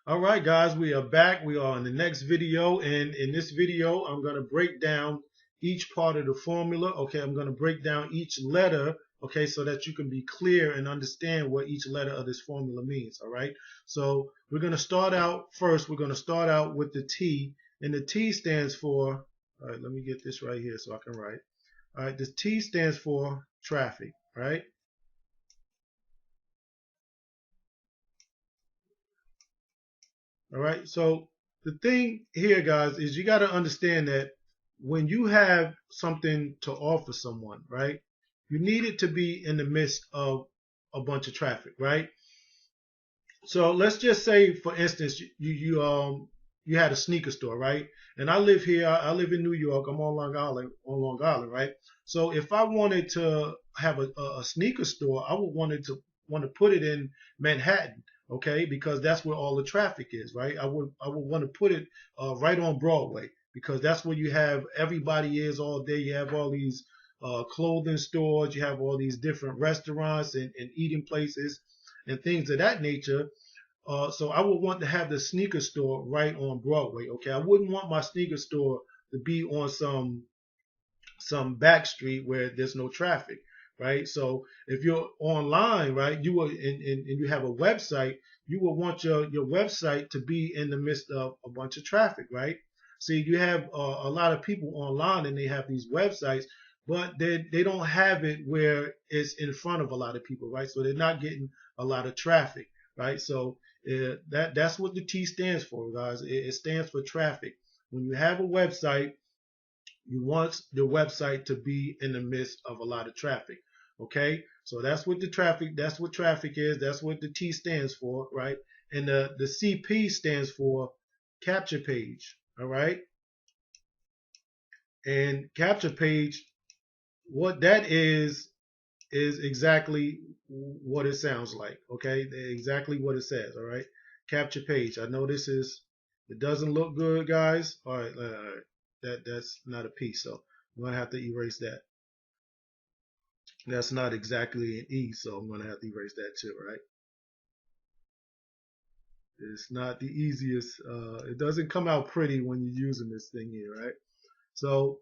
All right, guys, we are back. We are in the next video, and in this video, I'm going to break down each part of the formula. Okay, I'm going to break down each letter. Okay, so that you can be clear and understand what each letter of this formula means. All right, so we're going to start out first. We're going to start out with the T, and the T stands for. All right, let me get this right here so I can write. All right, the T stands for traffic. Right. All right. So the thing here, guys, is you got to understand that when you have something to offer someone, right, you need it to be in the midst of a bunch of traffic, right? So let's just say, for instance, you had a sneaker store, right? And I live here. I live in New York. I'm on Long Island, right? So if I wanted to have a sneaker store, I would want to put it in Manhattan, okay? Because that's where all the traffic is, right? I would want to put it right on Broadway because that's where you have everybody is all day. You have all these clothing stores. You have all these different restaurants and eating places and things of that nature. So I would want to have the sneaker store right on Broadway. Okay, I wouldn't want my sneaker store to be on some back street where there's no traffic, right? So if you're online, right, you will and you have a website, you will want your website to be in the midst of a bunch of traffic, right? See, you have a lot of people online and they have these websites, but they don't have it where it's in front of a lot of people, right? So they're not getting a lot of traffic, right? So that's what the T stands for, guys. It stands for traffic. When you have a website, you want the website to be in the midst of a lot of traffic. Okay, so that's what traffic is. That's what the T stands for, right? And the CP stands for capture page. All right, and capture page, what that is exactly what it sounds like. Okay, exactly what it says. All right, capture page. I know it doesn't look good, guys. All right, that's not a P, so I'm gonna have to erase that. That's not exactly an E, so I'm gonna have to erase that too, right? It's not the easiest. It doesn't come out pretty when you're using this thing here, right? So,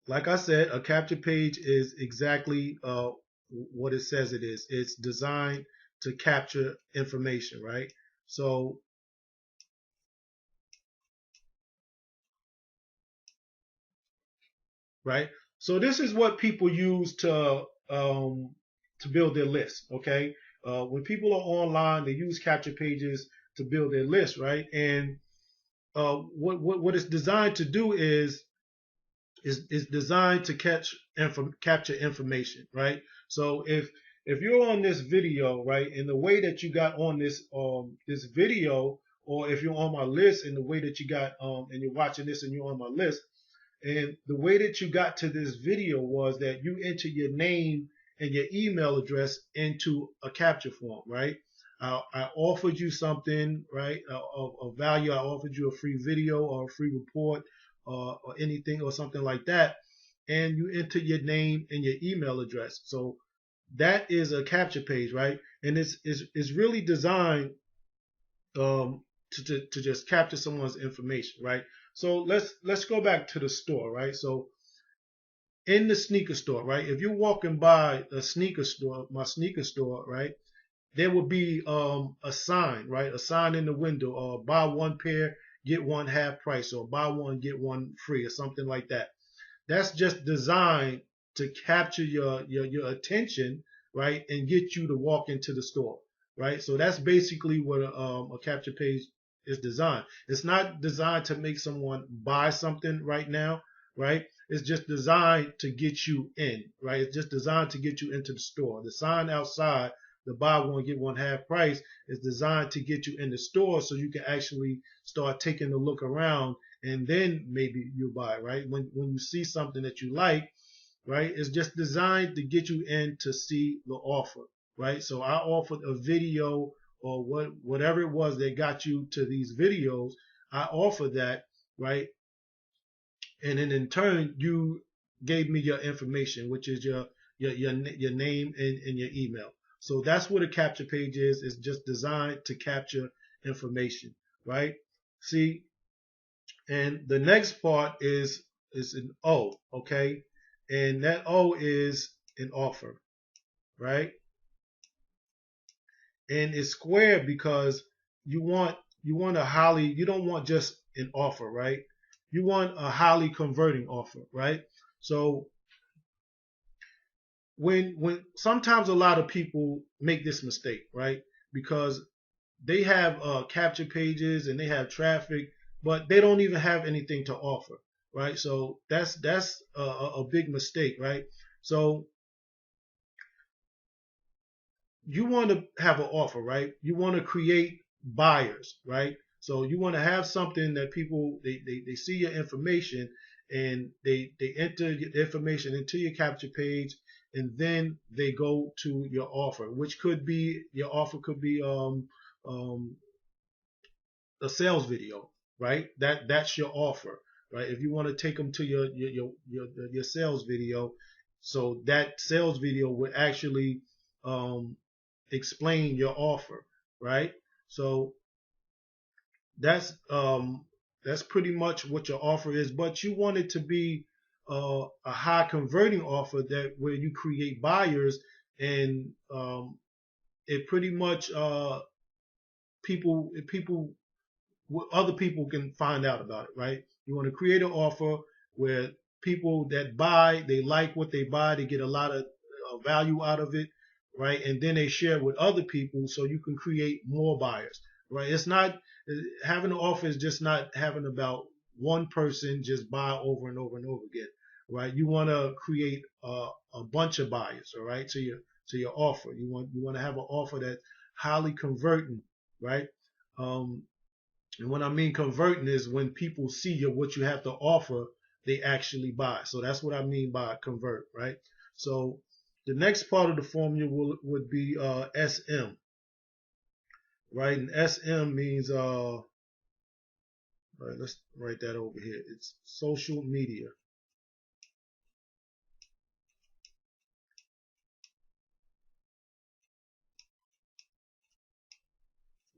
like I said, a capture page is exactly what it says it is. It's designed to capture information, right? So, right. So this is what people use to build their list. Okay. When people are online, they use capture pages to build their list, right? And what it's designed to do is designed to capture information, right? So if you're on this video, right, and the way that you got on this video, or if you're on my list and the way that you got and you're watching this and you're on my list, and the way that you got to this video was that you enter your name and your email address into a capture form, right? I offered you something, right, of value. I offered you a free video or a free report or anything or something like that. And you enter your name and your email address. So that is a capture page, right? And it's really designed to just capture someone's information, right? So let's go back to the store, right? So in the sneaker store, right? If you're walking by a sneaker store, my sneaker store, right? There will be a sign, right? A sign in the window, or buy one pair, get one half price, or buy one, get one free, or something like that. That's just designed to capture your attention, right, and get you to walk into the store, right? So that's basically what a capture page is designed. It's not designed to make someone buy something right now, right? It's just designed to get you in, right? It's just designed to get you into the store. The sign outside, the buy one get one half price, is designed to get you in the store so you can actually start taking a look around, and then maybe you buy, right? When you see something that you like, right? It's just designed to get you in to see the offer, right? So I offered a video or whatever it was that got you to these videos. I offered that, right? And then in turn, you gave me your information, which is your name and your email. So that's what a capture page is. It's just designed to capture information, right? See, and the next part is an O, okay? And that O is an offer, right? And it's square because you want you don't want just an offer, right? You want a highly converting offer, right? So when sometimes a lot of people make this mistake, right? Because they have capture pages and they have traffic, but they don't even have anything to offer, right? So that's a big mistake, right? So you want to have an offer, right? You want to create buyers, right? So you want to have something that people they see your information and they enter your information into your capture page and then they go to your offer, which could be your offer could be um, a sales video, right? That's your offer, right? If you want to take them to your sales video, so that sales video would actually um, explain your offer, right? So that's pretty much what your offer is, but you want it to be a high converting offer that where you create buyers and it pretty much people other people can find out about it, right? You want to create an offer where people that buy, they like what they buy, they get a lot of value out of it, right? And then they share it with other people so you can create more buyers, right? It's not having an offer is just not having about one person just buy over and over and over again, right? You want to create a bunch of buyers, all right, to your offer. You want to have an offer that's highly converting, right? Um, and what I mean converting is when people see what you have to offer, they actually buy. So that's what I mean by convert, right? So the next part of the formula would be SM, right? And SM means right, let's write that over here. It's social media,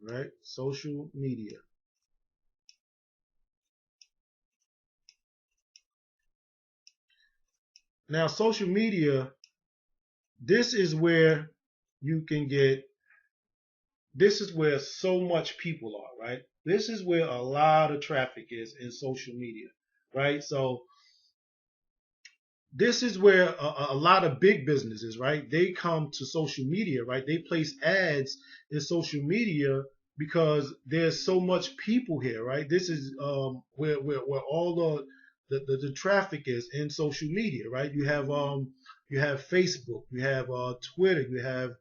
right? Social media. Now, social media, this is where you can get this is where so much people are, right? This is where a lot of traffic is in social media, right? So this is where a lot of big businesses, right? They come to social media, right? They place ads in social media because there's so much people here, right? This is where all the traffic is in social media, right? You have Facebook, you have Twitter, you have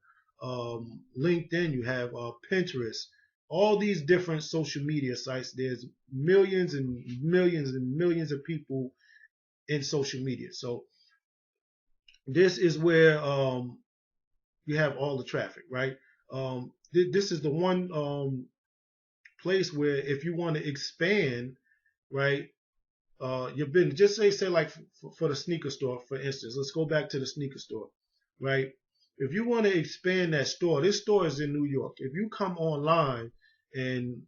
LinkedIn, you have Pinterest, all these different social media sites. There's millions and millions and millions of people in social media. So this is where you have all the traffic, right? This is the one place where if you want to expand, right, your business, just say like for the sneaker store, for instance, let's go back to the sneaker store, right? If you want to expand that store, this store is in New York. If you come online and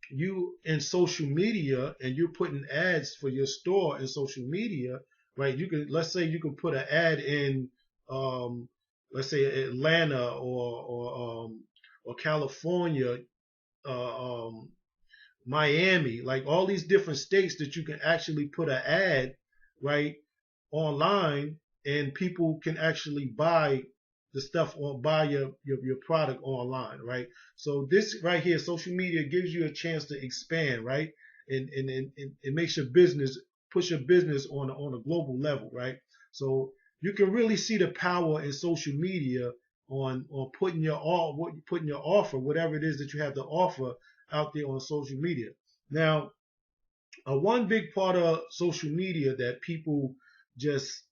you in social media and you're putting ads for your store in social media, right? You can let's say you can put an ad in um, let's say Atlanta or California, uh, Miami, like all these different states that you can actually put an ad right online and people can actually buy the stuff or buy your product online, right? So this right here, social media gives you a chance to expand, right? And it makes your business push your business on a global level, right? So you can really see the power in social media on putting your all what putting your offer, whatever it is that you have to offer out there on social media. Now, one big part of social media that people just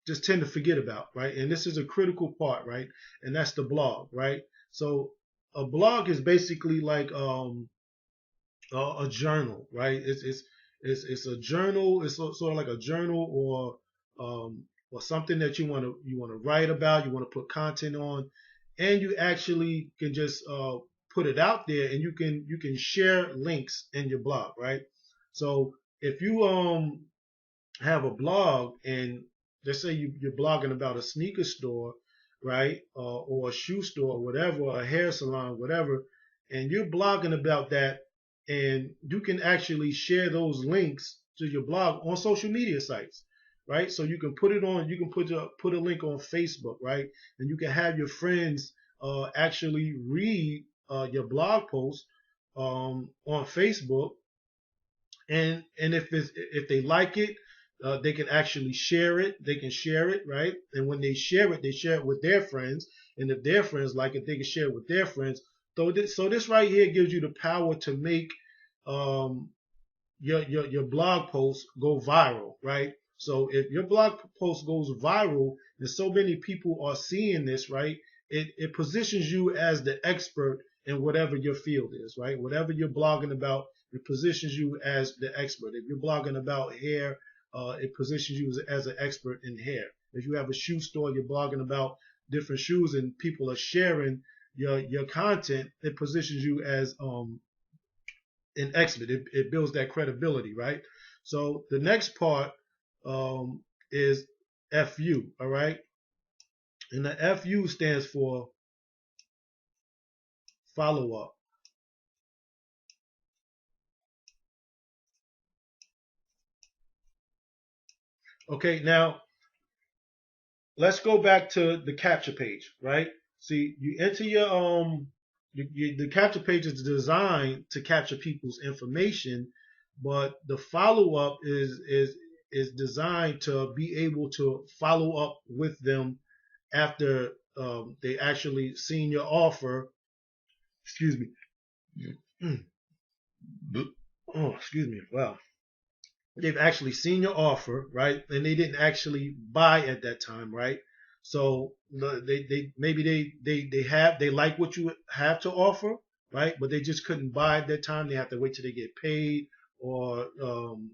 just tend to forget about, right? And this is a critical part, right? And that's the blog, right? So a blog is basically like a journal, right? It's a journal. It's sort of like a journal or or something that you want to write about, you want to put content on, and you actually can just put it out there, and you can share links in your blog, right? So if you have a blog, and let's say you're blogging about a sneaker store, right, or a shoe store, or whatever, a hair salon, whatever, and you're blogging about that, and you can actually share those links to your blog on social media sites, right? So you can put it on, you can put a link on Facebook, right, and you can have your friends actually read your blog post on Facebook, and if they like it, they can actually share it. They can share it, right? And when they share it with their friends. And if their friends like it, they can share it with their friends. So this right here gives you the power to make um, your blog post go viral, right? So if your blog post goes viral and so many people are seeing this, right, it positions you as the expert in whatever your field is, right? Whatever you're blogging about, it positions you as the expert. If you're blogging about hair, it positions you as an expert in hair. If you have a shoe store, you're blogging about different shoes and people are sharing your content, it positions you as an expert. It builds that credibility, right? So the next part is FU, all right? And the FU stands for follow up. Okay, now let's go back to the capture page, right? See, you enter the capture page is designed to capture people's information, but the follow up is designed to be able to follow up with them after they actually seen your offer. Excuse me. Oh, excuse me. Wow. They've actually seen your offer, right? And they didn't actually buy at that time, right? So they maybe they like what you have to offer, right? But they just couldn't buy at that time. They have to wait till they get paid, or um,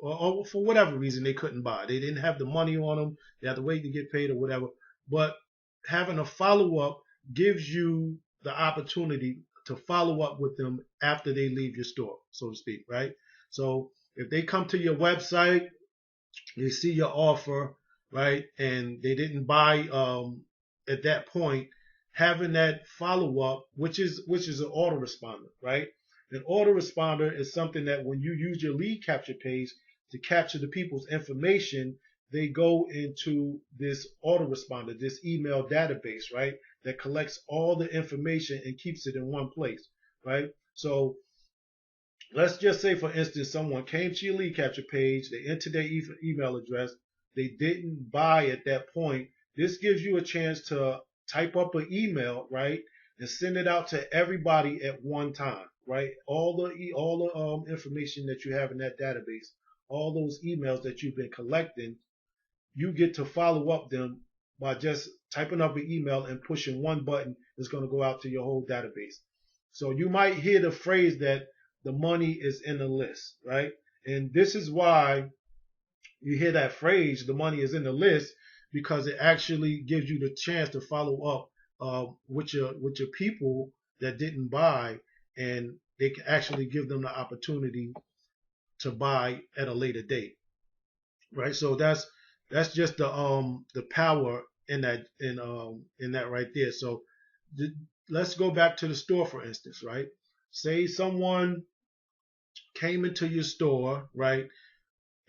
or for whatever reason they couldn't buy. They didn't have the money on them. They had to wait to get paid or whatever. But having a follow up gives you the opportunity to follow up with them after they leave your store, so to speak, right? So if they come to your website, they see your offer, right, and they didn't buy at that point, having that follow up, which is an autoresponder, right? An autoresponder is something that when you use your lead capture page to capture the people's information, they go into this autoresponder, this email database, right, that collects all the information and keeps it in one place, right? So let's just say, for instance, someone came to your lead capture page, they entered their email address, they didn't buy at that point. This gives you a chance to type up an email, right, and send it out to everybody at one time, right? All the information that you have in that database, all those emails that you've been collecting, you get to follow up them by just typing up an email and pushing one button. It's going to go out to your whole database. So you might hear the phrase that the money is in the list, right? And this is why you hear that phrase, the money is in the list, because it actually gives you the chance to follow up with your people that didn't buy, and they can actually give them the opportunity to buy at a later date, right? So that's just the power in that right there. So let's go back to the store, for instance, right? Say someone came into your store, right?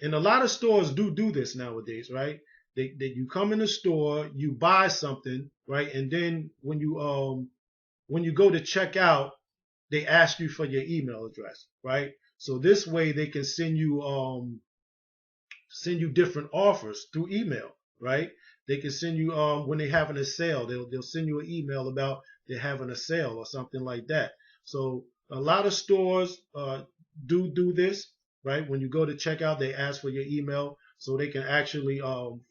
And a lot of stores do this nowadays, right? You come in the store, you buy something, right? And then when you go to check out, they ask you for your email address, right? So this way they can send you different offers through email, right? They can send you when they're having a sale, they'll send you an email about they're having a sale or something like that. So a lot of stores do this, right? When you go to checkout, they ask for your email so they can actually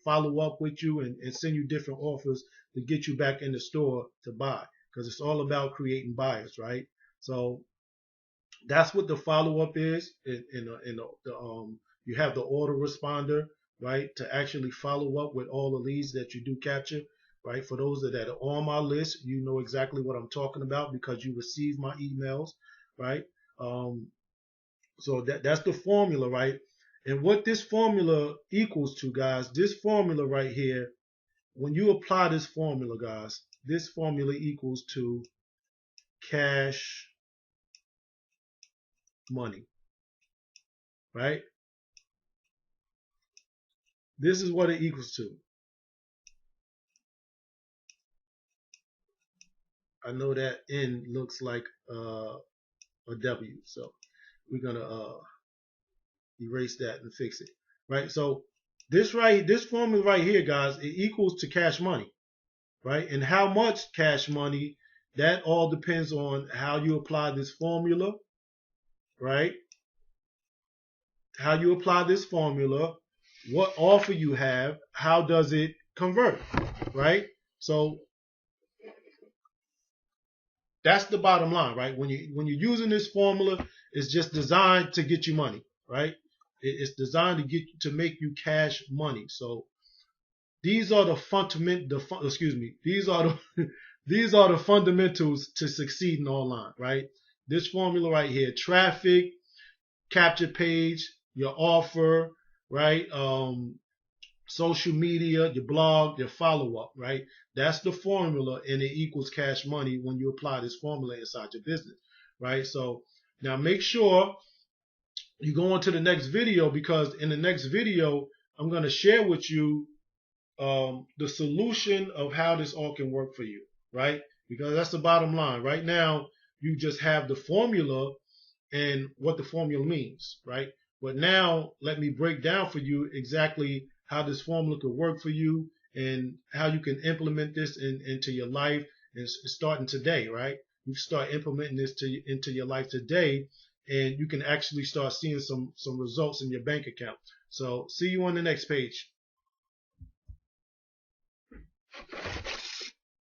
follow up with you and send you different offers to get you back in the store to buy, because it's all about creating buyers, right? So that's what the follow up is. In the you have the autoresponder, right, to actually follow up with all the leads that you do capture, right? For those that are on my list, you know exactly what I'm talking about because you receive my emails, right? Um, so that's the formula, right? And what this formula equals to, guys, this formula right here, when you apply this formula, guys, this formula equals to cash money, right? This is what it equals to. I know that N looks like a W, so we're gonna erase that and fix it, right? So this formula right here, guys, it equals to cash money, right? And how much cash money, that all depends on how you apply this formula, right? How you apply this formula, what offer you have, how does it convert, right? So that's the bottom line, right? When you're using this formula, it's just designed to get you money, right? It's designed to make you cash money. So these are the these are the these are the fundamentals to succeeding online, right? This formula right here: traffic, capture page, your offer, right? Social media, your blog, your follow up, right? That's the formula, and it equals cash money when you apply this formula inside your business, right? So now make sure you go on to the next video, because in the next video, I'm going to share with you the solution of how this all can work for you, right? Because that's the bottom line. Right now, you just have the formula and what the formula means, right? But now let me break down for you exactly how this formula could work for you and how you can implement this into your life, and starting today, right? You start implementing this into your life today, and you can actually start seeing some results in your bank account. So see you on the next page.